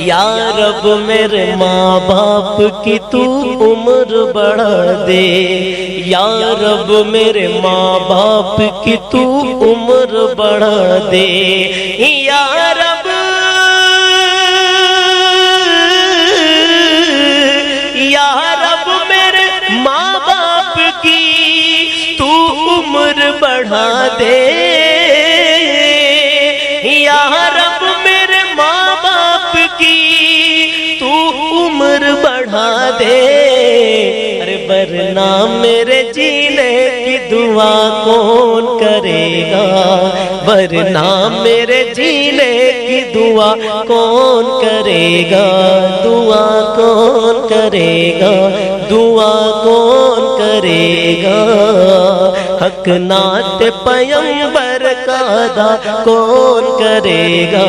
یا رب میرے ماں باپ کی تو عمر بڑھا دے، یا رب میرے ماں باپ کی تو عمر بڑھا دے، یا رب میرے ماں باپ کی تو عمر بڑھا دے، یا رب میرے ماں باپ کی تو عمر بڑھا دے، ارے ورنہ میرے جینے کی دعا کون کرے گا، ورنہ میرے جینے کی دعا کون کرے گا، دعا کون کرے گا، دعا کون کرے گا، حق نعت پیغمبر کا ادا کون کرے گا۔